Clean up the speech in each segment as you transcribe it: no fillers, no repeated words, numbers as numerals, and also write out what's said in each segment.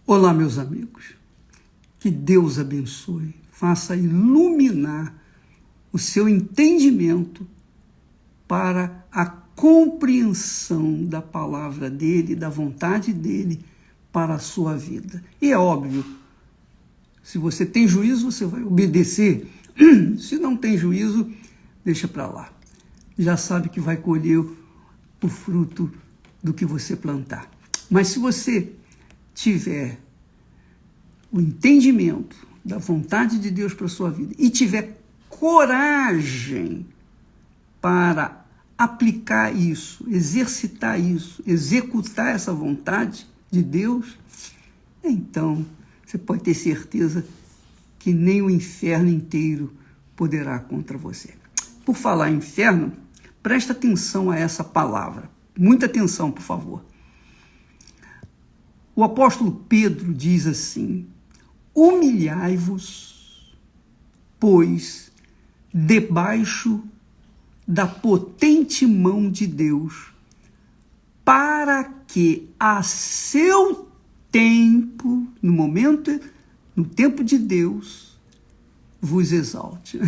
Olá, meus amigos. Que Deus abençoe, faça iluminar o seu entendimento para a compreensão da palavra dele, da vontade dele para a sua vida. E é óbvio, se você tem juízo, você vai obedecer. Se não tem juízo, deixa para lá. Já sabe que vai colher o fruto do que você plantar. Mas se você tiver o entendimento da vontade de Deus para a sua vida e tiver coragem para aplicar isso, exercitar isso, executar essa vontade de Deus, então você pode ter certeza que nem o inferno inteiro poderá contra você. Por falar em inferno, presta atenção a essa palavra. Muita atenção, por favor. O apóstolo Pedro diz assim: humilhai-vos, pois, debaixo da potente mão de Deus, para que a seu tempo, no tempo de Deus, vos exalte.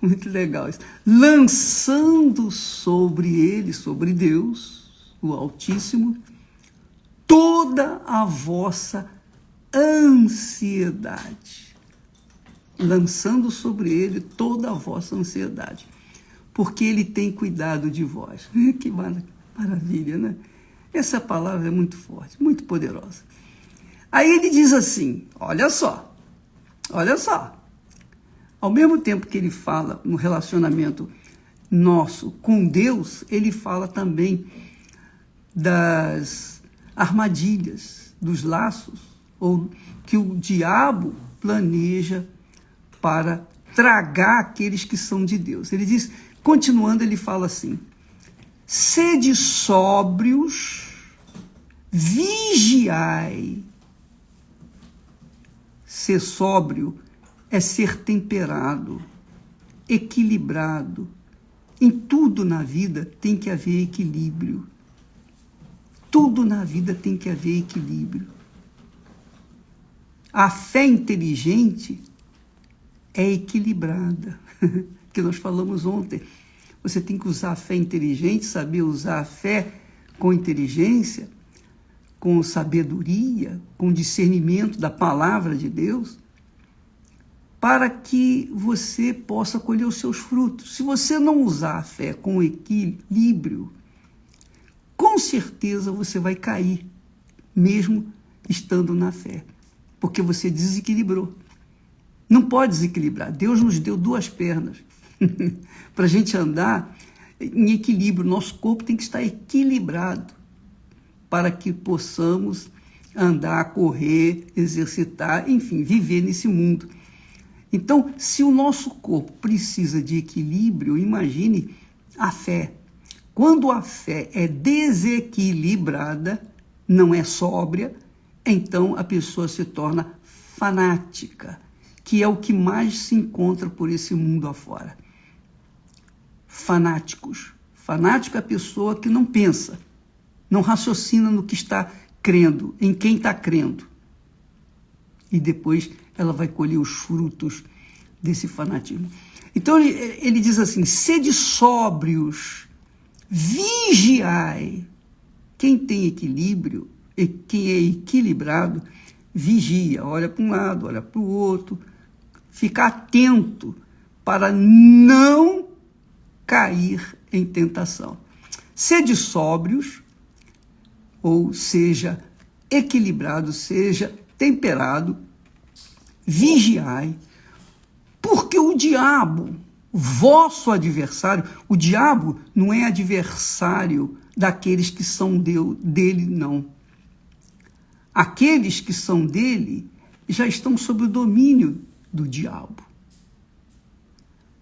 Muito legal isso. Lançando sobre ele, sobre Deus, o Altíssimo, toda a vossa ansiedade. Lançando sobre ele toda a vossa ansiedade. Porque ele tem cuidado de vós. Que maravilha, né? Essa palavra é muito forte, muito poderosa. Aí ele diz assim, olha só. Ao mesmo tempo que ele fala no relacionamento nosso com Deus, ele fala também das armadilhas, dos laços, ou que o diabo planeja para tragar aqueles que são de Deus. Ele diz, continuando, ele fala assim: sede sóbrios, vigiai. Ser sóbrio é ser temperado, equilibrado. Em tudo na vida tem que haver equilíbrio. Tudo na vida tem que haver equilíbrio. A fé inteligente é equilibrada, que nós falamos ontem. Você tem que usar a fé inteligente, saber usar a fé com inteligência, com sabedoria, com discernimento da palavra de Deus, para que você possa colher os seus frutos. Se você não usar a fé com equilíbrio, com certeza você vai cair, mesmo estando na fé, porque você desequilibrou. Não pode desequilibrar. Deus nos deu duas pernas para a gente andar em equilíbrio. Nosso corpo tem que estar equilibrado para que possamos andar, correr, exercitar, enfim, viver nesse mundo. Então, se o nosso corpo precisa de equilíbrio, imagine a fé. Quando a fé é desequilibrada, não é sóbria, então a pessoa se torna fanática, que é o que mais se encontra por esse mundo afora. Fanáticos. Fanático é a pessoa que não pensa, não raciocina no que está crendo, em quem está crendo. E depois ela vai colher os frutos desse fanatismo. Então ele diz assim, sede sóbrios, vigiai. Quem tem equilíbrio, quem é equilibrado, vigia, olha para um lado, olha para o outro, fica atento para não cair em tentação. Sede sóbrios, ou seja, equilibrado, seja temperado, vigiai, porque o diabo, vosso adversário, o diabo não é adversário daqueles que são dele, não. Aqueles que são dele já estão sob o domínio do diabo.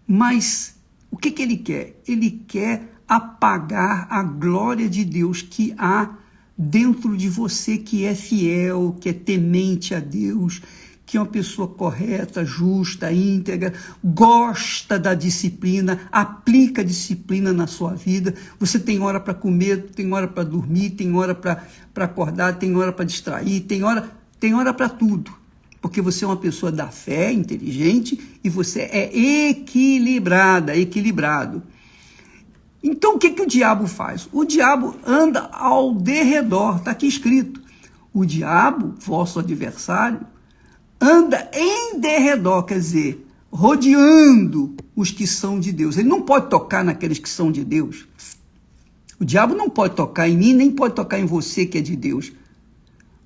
Mas o que ele quer? Ele quer apagar a glória de Deus que há dentro de você, que é fiel, que é temente a Deus, que é uma pessoa correta, justa, íntegra, gosta da disciplina, aplica a disciplina na sua vida. Você tem hora para comer, tem hora para dormir, tem hora para acordar, tem hora para distrair, tem hora para tudo. Porque você é uma pessoa da fé, inteligente, e você é equilibrado. Então o que o diabo faz? O diabo anda ao derredor, está aqui escrito. O diabo, vosso adversário, anda em derredor, quer dizer, rodeando os que são de Deus. Ele não pode tocar naqueles que são de Deus. O diabo não pode tocar em mim, nem pode tocar em você que é de Deus.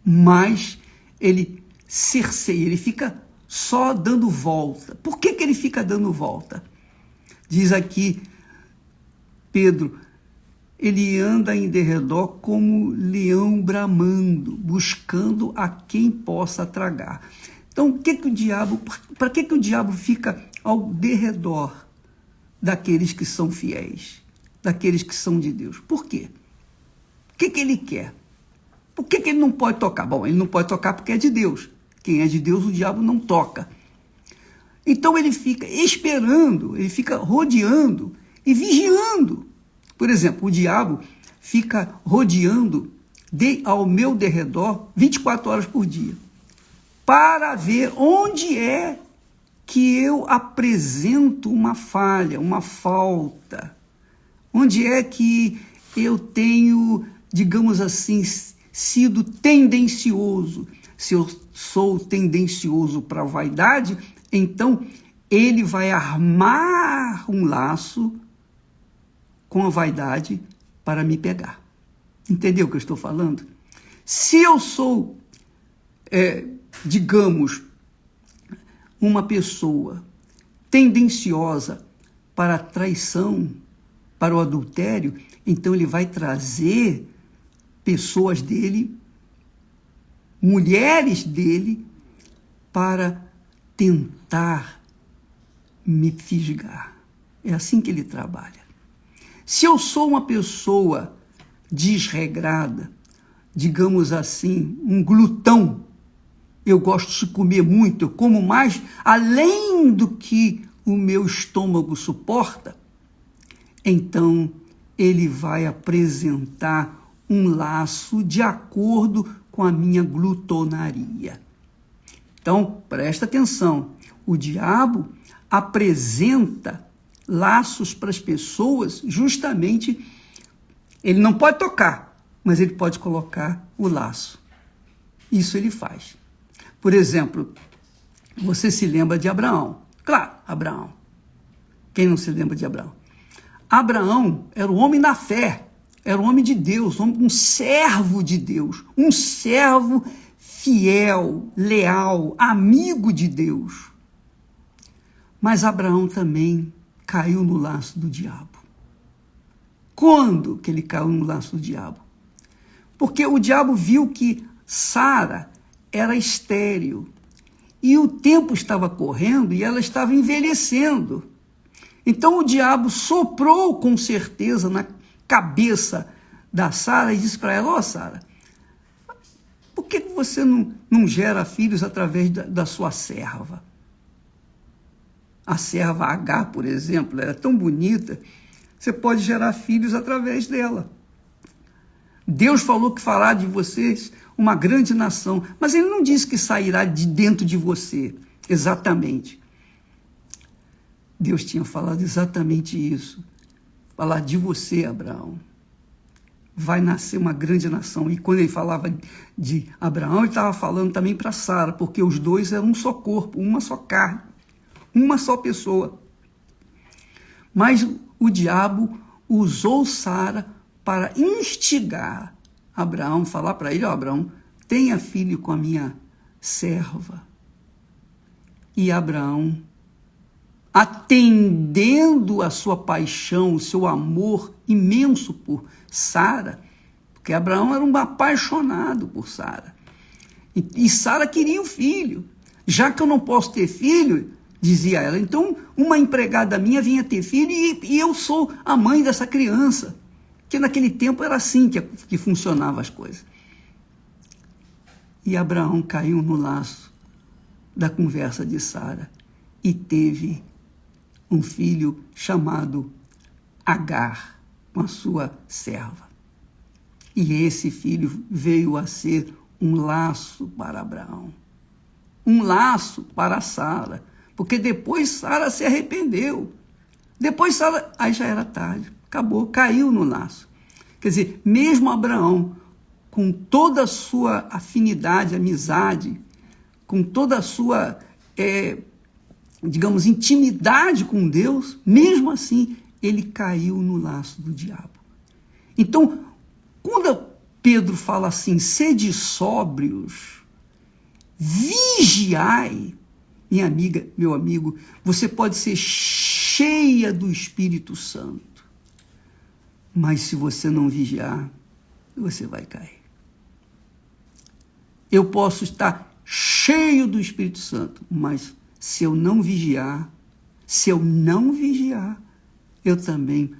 Mas ele cerceia, ele fica só dando volta. Por que ele fica dando volta? Diz aqui Pedro, ele anda em derredor como leão bramando, buscando a quem possa tragar. Então, para que o diabo fica ao derredor daqueles que são fiéis, daqueles que são de Deus? Por quê? O que ele quer? Por que ele não pode tocar? Bom, ele não pode tocar porque é de Deus. Quem é de Deus, o diabo não toca. Então ele fica esperando, ele fica rodeando e vigiando. Por exemplo, o diabo fica rodeando ao meu derredor 24 horas por dia, para ver onde é que eu apresento uma falha, uma falta, onde é que eu tenho, digamos assim, sido tendencioso. Se eu sou tendencioso para a vaidade, então ele vai armar um laço com a vaidade para me pegar. Entendeu o que eu estou falando? Se eu sou, digamos, uma pessoa tendenciosa para a traição, para o adultério, então ele vai trazer pessoas dele, mulheres dele, para tentar me fisgar. É assim que ele trabalha. Se eu sou uma pessoa desregrada, digamos assim, um glutão, eu gosto de comer muito, eu como mais além do que o meu estômago suporta, então ele vai apresentar um laço de acordo com a minha glutonaria. Então, presta atenção, o diabo apresenta laços para as pessoas, justamente, ele não pode tocar, mas ele pode colocar o laço. Isso ele faz. Por exemplo, você se lembra de Abraão. Claro, Abraão. Quem não se lembra de Abraão? Abraão era o homem da fé, era o homem de Deus, um servo de Deus, um servo fiel, leal, amigo de Deus. Mas Abraão também caiu no laço do diabo. Quando que ele caiu no laço do diabo? Porque o diabo viu que Sara era estéril e o tempo estava correndo e ela estava envelhecendo. Então o diabo soprou com certeza na cabeça da Sara e disse para ela: ó, Sara, por que você não gera filhos através da sua serva? A serva Agar, por exemplo, era tão bonita, você pode gerar filhos através dela. Deus falou que fará de vocês uma grande nação, mas ele não disse que sairá de dentro de você, exatamente. Deus tinha falado exatamente isso, falar de você, Abraão. Vai nascer uma grande nação. E quando ele falava de Abraão, ele estava falando também para Sara, porque os dois eram um só corpo, uma só carne, uma só pessoa. Mas o diabo usou Sara para instigar Abraão, falar para ele: ó, Abraão, tenha filho com a minha serva. E Abraão, atendendo a sua paixão, o seu amor imenso por Sara, porque Abraão era um apaixonado por Sara, e Sara queria um filho. Já que eu não posso ter filho, dizia ela, então uma empregada minha vinha ter filho e eu sou a mãe dessa criança. Que naquele tempo era assim que funcionavam as coisas. E Abraão caiu no laço da conversa de Sara e teve um filho chamado Agar, com a sua serva. E esse filho veio a ser um laço para Abraão, um laço para Sara, porque depois Sara se arrependeu. Depois Sara, aí já era tarde, acabou, caiu no laço. Quer dizer, mesmo Abraão, com toda a sua afinidade, amizade, com toda a sua, digamos, intimidade com Deus, mesmo assim, ele caiu no laço do diabo. Então, quando Pedro fala assim, sede sóbrios, vigiai, minha amiga, meu amigo, você pode ser cheia do Espírito Santo, mas se você não vigiar, você vai cair. Eu posso estar cheio do Espírito Santo, mas se eu não vigiar, eu também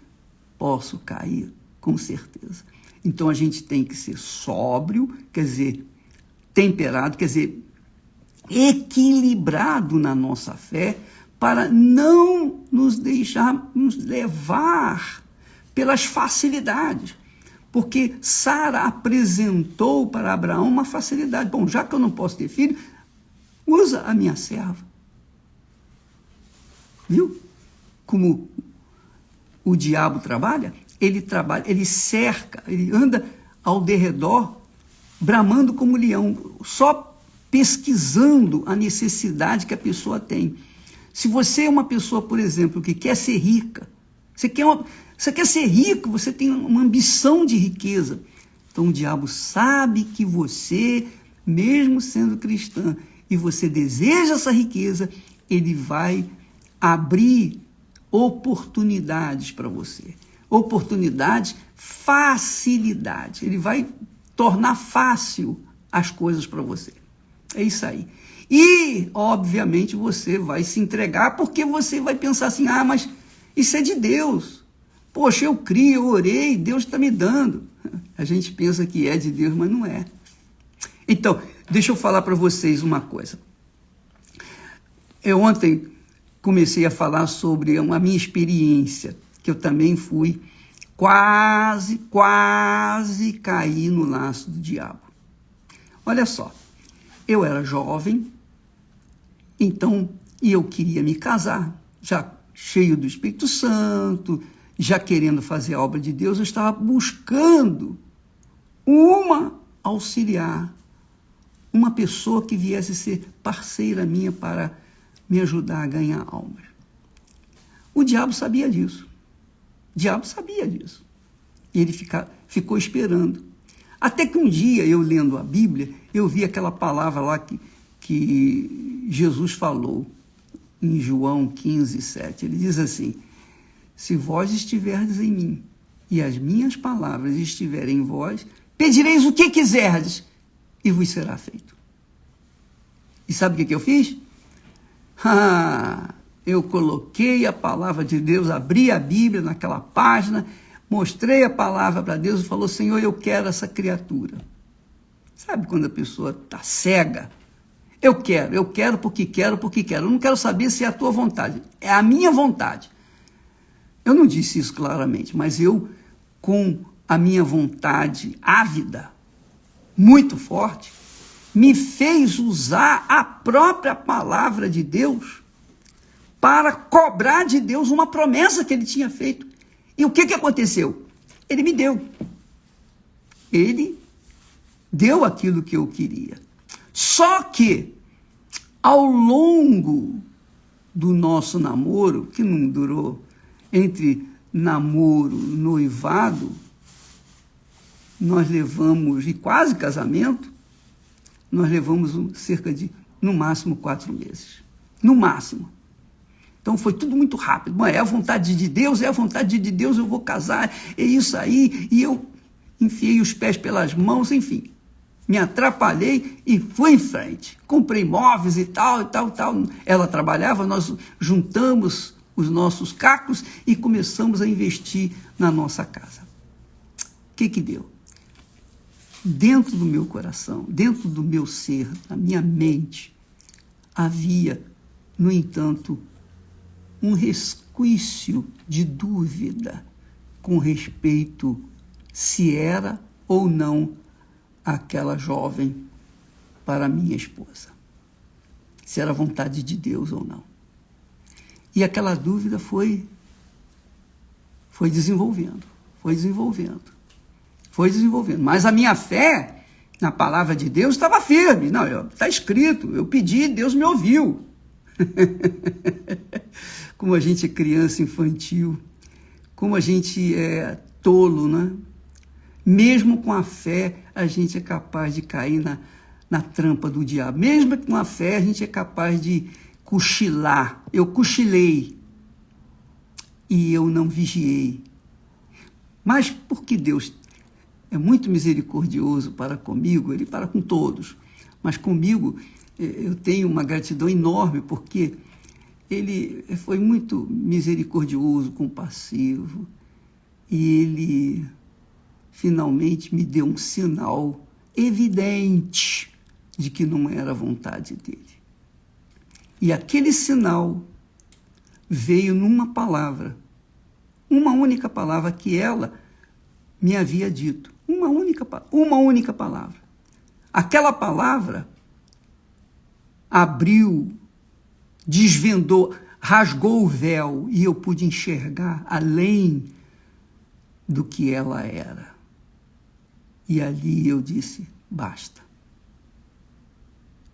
posso cair, com certeza. Então a gente tem que ser sóbrio, quer dizer, temperado, quer dizer, equilibrado na nossa fé, para não nos deixarmos levar pelas facilidades. Porque Sara apresentou para Abraão uma facilidade. Bom, já que eu não posso ter filho, usa a minha serva. Viu? Como o diabo trabalha? Ele cerca, ele anda ao derredor, bramando como leão, só pesquisando a necessidade que a pessoa tem. Se você é uma pessoa, por exemplo, que quer ser rica, você quer ser rico, você tem uma ambição de riqueza. Então o diabo sabe que você, mesmo sendo cristã, e você deseja essa riqueza, ele vai abrir oportunidades para você. Oportunidades, facilidade. Ele vai tornar fácil as coisas para você. É isso aí. E, obviamente, você vai se entregar porque você vai pensar assim, mas isso é de Deus. Poxa, eu criei, eu orei, Deus está me dando. A gente pensa que é de Deus, mas não é. Então, deixa eu falar para vocês uma coisa. Eu ontem comecei a falar sobre a minha experiência, que eu também fui, quase caí no laço do diabo. Olha só, eu era jovem, então, e eu queria me casar, já cheio do Espírito Santo, já querendo fazer a obra de Deus, eu estava buscando uma auxiliar, uma pessoa que viesse ser parceira minha para me ajudar a ganhar almas. O diabo sabia disso. E ele ficou esperando. Até que um dia, eu lendo a Bíblia, eu vi aquela palavra lá que Jesus falou em João 15, 7. Ele diz assim, se vós estiverdes em mim e as minhas palavras estiverem em vós, pedireis o que quiserdes e vos será feito. E sabe o que eu fiz? Eu coloquei a palavra de Deus, abri a Bíblia naquela página, mostrei a palavra para Deus e falou, Senhor, eu quero essa criatura. Sabe quando a pessoa está cega? Eu quero porque quero. Eu não quero saber se é a tua vontade, é a minha vontade. Eu não disse isso claramente, mas eu, com a minha vontade ávida, muito forte, me fez usar a própria palavra de Deus para cobrar de Deus uma promessa que ele tinha feito. E o que aconteceu? Ele me deu. Ele deu aquilo que eu queria. Só que, ao longo do nosso namoro, que não durou, entre namoro e noivado, nós levamos, e quase casamento, nós levamos cerca de, no máximo, 4 meses. No máximo. Então foi tudo muito rápido. É a vontade de Deus, eu vou casar, é isso aí. E eu enfiei os pés pelas mãos, enfim. Me atrapalhei e fui em frente. Comprei móveis e tal. Ela trabalhava, nós juntamos os nossos cacos e começamos a investir na nossa casa. O que deu? Dentro do meu coração, dentro do meu ser, na minha mente, havia, no entanto, um resquício de dúvida com respeito se era ou não aquela jovem para minha esposa, se era vontade de Deus ou não. E aquela dúvida foi desenvolvendo. Mas a minha fé na palavra de Deus estava firme. Não, está escrito, eu pedi, Deus me ouviu. Como a gente é criança infantil, como a gente é tolo, né? Mesmo com a fé, a gente é capaz de cair na trampa do diabo. Mesmo com a fé, a gente é capaz de cochilar. Eu cochilei e eu não vigiei. Mas porque Deus é muito misericordioso para comigo, Ele para com todos, mas comigo eu tenho uma gratidão enorme, porque Ele foi muito misericordioso, compassivo, e Ele finalmente me deu um sinal evidente de que não era a vontade dEle. E aquele sinal veio numa palavra, uma única palavra que ela me havia dito. Uma única palavra. Aquela palavra abriu, desvendou, rasgou o véu e eu pude enxergar além do que ela era. E ali eu disse, basta.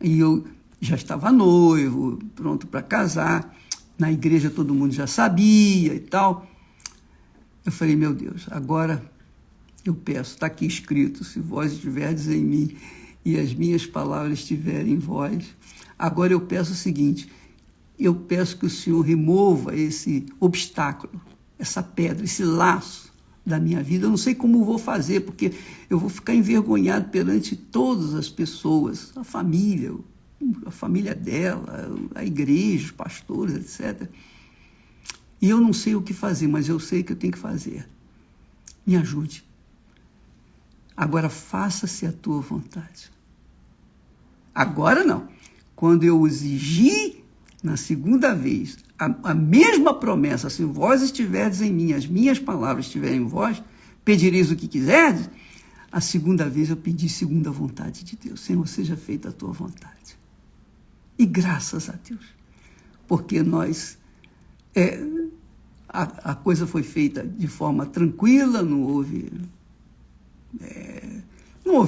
E eu já estava noivo, pronto para casar. Na igreja todo mundo já sabia e tal. Eu falei, meu Deus, agora eu peço, está aqui escrito, se vós estiverdes em mim e as minhas palavras estiverem em vós. Agora eu peço o seguinte, eu peço que o Senhor remova esse obstáculo, essa pedra, esse laço da minha vida. Eu não sei como vou fazer, porque eu vou ficar envergonhado perante todas as pessoas, a família dela, a igreja, os pastores, etc. E eu não sei o que fazer, mas eu sei que eu tenho que fazer. Me ajude. Agora faça-se a tua vontade. Agora não. Quando eu exigi, na segunda vez, a mesma promessa, se vós estiverdes em mim, as minhas palavras estiverem em vós, pedireis o que quiserdes, a segunda vez eu pedi segundo a vontade de Deus. Senhor, seja feita a tua vontade. E graças a Deus, porque nós... A coisa foi feita de forma tranquila, não houve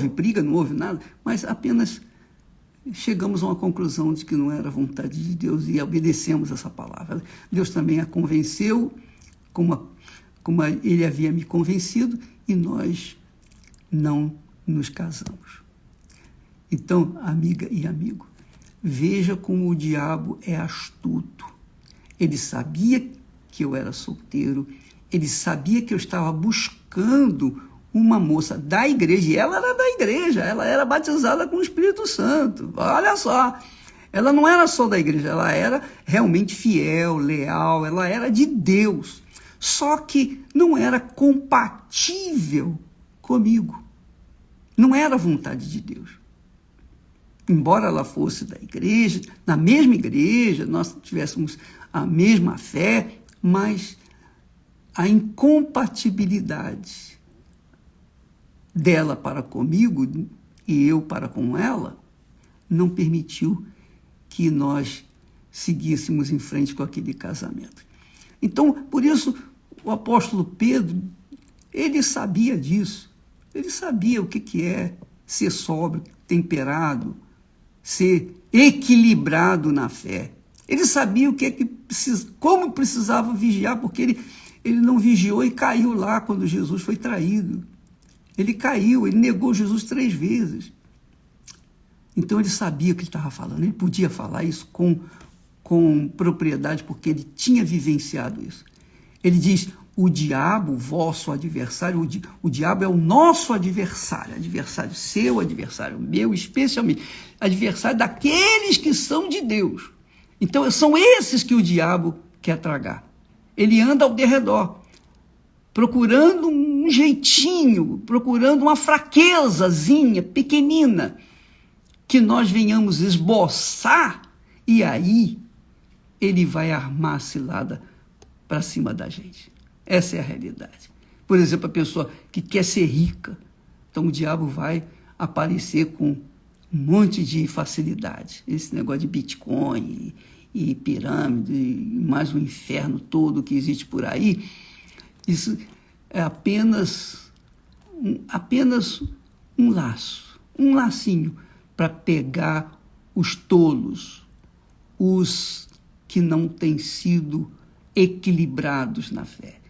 briga, não houve nada, mas apenas chegamos a uma conclusão de que não era a vontade de Deus e obedecemos essa palavra. Deus também a convenceu, como Ele havia me convencido, e nós não nos casamos. Então, amiga e amigo, veja como o diabo é astuto. Ele sabia que eu era solteiro, ele sabia que eu estava buscando uma moça da igreja, e ela era da igreja, ela era batizada com o Espírito Santo. Olha só, ela não era só da igreja, ela era realmente fiel, leal, ela era de Deus, só que não era compatível comigo, não era a vontade de Deus. Embora ela fosse da igreja, na mesma igreja, nós tivéssemos a mesma fé, mas a incompatibilidade dela para comigo e eu para com ela não permitiu que nós seguíssemos em frente com aquele casamento. Então, por isso, o apóstolo Pedro, ele sabia disso, ele sabia o que é ser sóbrio, temperado, ser equilibrado na fé. Ele sabia como precisava vigiar, porque ele não vigiou e caiu lá quando Jesus foi traído. Ele caiu, ele negou Jesus 3 vezes. Então ele sabia o que ele estava falando, ele podia falar isso com propriedade, porque ele tinha vivenciado isso. Ele diz, o diabo, vosso adversário, o diabo é o nosso adversário seu, adversário meu, especialmente, adversário daqueles que são de Deus. Então são esses que o diabo quer tragar. Ele anda ao derredor, procurando um jeitinho, procurando uma fraquezazinha pequenina, que nós venhamos esboçar E aí, ele vai armar a cilada para cima da gente. Essa é a realidade. Por exemplo, a pessoa que quer ser rica, então o diabo vai aparecer com um monte de facilidade. Esse negócio de Bitcoin e pirâmide, e mais o inferno todo que existe por aí, isso é apenas um laço, um lacinho para pegar os tolos, os que não têm sido equilibrados na fé,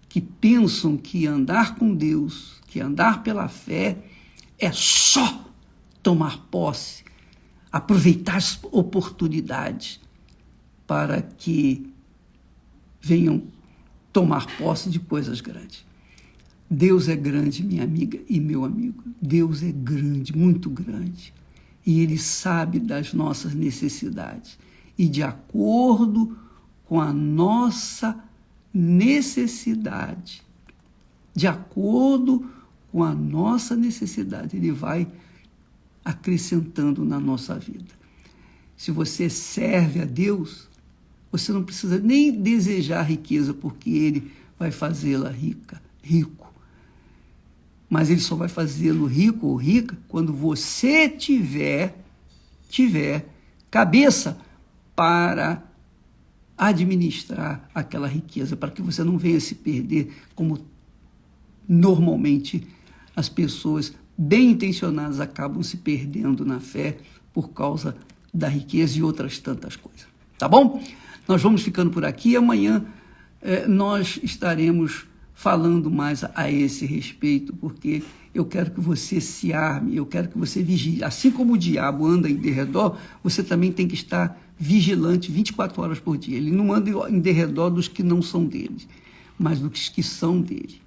que pensam que andar com Deus, que andar pela fé, é só tomar posse, aproveitar as oportunidades para que venham tomar posse de coisas grandes. Deus é grande, minha amiga e meu amigo. Deus é grande, muito grande. E Ele sabe das nossas necessidades. E de acordo com a nossa necessidade, Ele vai acrescentando na nossa vida. Se você serve a Deus, você não precisa nem desejar riqueza, porque Ele vai fazê-la rico. Mas Ele só vai fazê-lo rico ou rica quando você tiver cabeça para administrar aquela riqueza, para que você não venha se perder, como normalmente as pessoas bem intencionadas acabam se perdendo na fé por causa da riqueza e outras tantas coisas. Tá bom? Nós vamos ficando por aqui. Amanhã nós estaremos falando mais a esse respeito, porque eu quero que você se arme, eu quero que você vigie. Assim como o diabo anda em derredor, você também tem que estar vigilante 24 horas por dia. Ele não anda em derredor dos que não são dele, mas dos que são dele.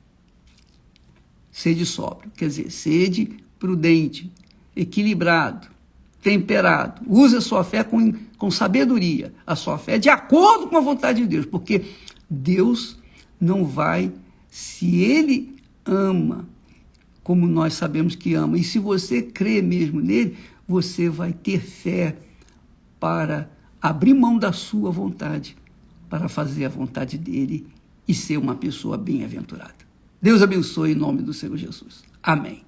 Sede sóbrio, quer dizer, sede prudente, equilibrado, temperado. Use a sua fé com sabedoria, a sua fé de acordo com a vontade de Deus, porque Deus não vai, se Ele ama, como nós sabemos que ama, e se você crê mesmo nele, você vai ter fé para abrir mão da sua vontade, para fazer a vontade dele e ser uma pessoa bem-aventurada. Deus abençoe em nome do Senhor Jesus. Amém.